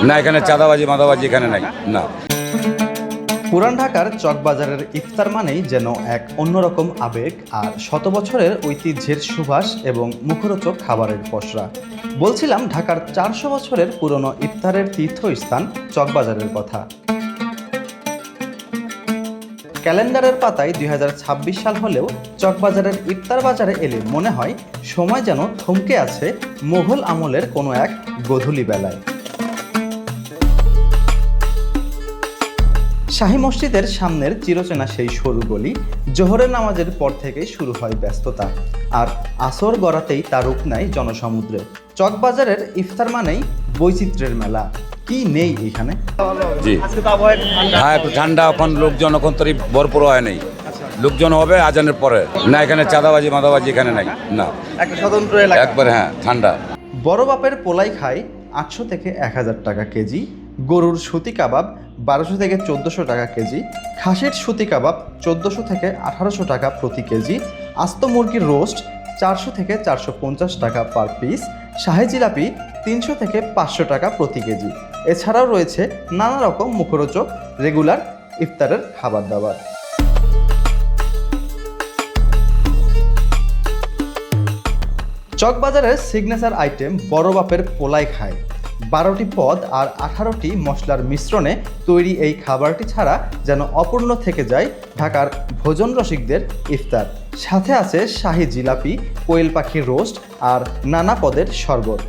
না, এখানে চাঁদাবাজি মাদাবাজি এখানে নাই। না। পুরান ঢাকার চকবাজারের ইফতার মানেই যেন এক অন্যরকম আবেগ আর শত বছরের ঐতিহ্যের সুবাস এবং মুখরোচক খাবারের পসরা। বলছিলাম ঢাকার 400 বছরের পুরনো ইফতারের তীর্থস্থান চকবাজারের কথা। ক্যালেন্ডারের পাতায় 2026 সাল হলেও চকবাজারের ইফতার বাজারে এলে মনে হয় সময় যেন থমকে আছে মোগল আমলের কোনো এক গোধূলি বেলায়। শাহী মসজিদের সামনের চিরচেনা সেই সরু গলি, জোহরের নামাজের পর থেকেই শুরু হয় ব্যস্ততা, আর আসর গড়াতেই তার রূপ নেয় জনসমুদ্রে। চকবাজারের ইফতার মানেই বৈচিত্র্যের মেলা। কি নেই এখানে? জি, হ্যাঁ, একটু ঠান্ডা, এখন লোকজন এখন তো ভরপুর হয় নেই। লোকজন হবে আজানের পরে। না, এখানে চাঁদাবাজি মাদাবাজি এখানে নাই। না, একটা স্বতন্ত্র এলাকা। একবারে হ্যাঁ, ঠান্ডা। বড় বাপের পোলাই খায় 800 থেকে 1000 টাকা কেজি, গরুর সুতি কাবাব 1200 থেকে 1400 টাকা কেজি, খাসির সুতি কাবাব 1400 থেকে 1800 টাকা প্রতি কেজি, আস্ত মুরগির রোস্ট 400 থেকে 450 টাকা পার পিস, শাহী জিলাপি 300 থেকে 500 টাকা প্রতি কেজি। এছাড়াও রয়েছে নানা রকম মুখরোচক রেগুলার ইফতারের খাবার দাবার। চকবাজারের সিগনেচার আইটেম বড় বাপের পোলাই খায়। 12টি পদ আর 18টি মশলার মিশ্রণে তৈরি এই খাবারটি ছাড়া যেন অপূর্ণ থেকে যায় ঢাকার ভোজন রসিকদের ইফতার। সাথে আছে শাহী জিলাপি, কোয়েল পাখির রোস্ট আর নানা পদের শরবত।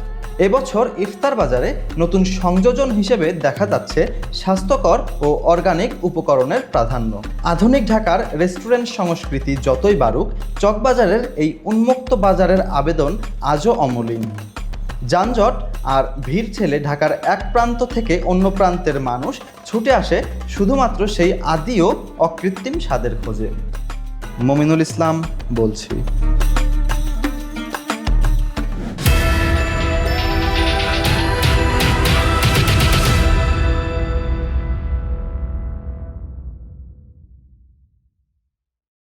এবছর ইফতার বাজারে নতুন সংযোজন হিসেবে দেখা যাচ্ছে স্বাস্থ্যকর ও অর্গানিক উপকরণের প্রাধান্য। আধুনিক ঢাকার রেস্টুরেন্ট সংস্কৃতি যতই বাড়ুক, চকবাজারের এই উন্মুক্ত বাজারের আবেদন আজও অমলিন। যানজট আর ভিড় ঠেলে ঢাকার এক প্রান্ত থেকে অন্য প্রান্তের মানুষ ছুটে আসে শুধুমাত্র সেই আদি ও অকৃত্রিম স্বাদের খোঁজে। মমিনুল ইসলাম বলছি।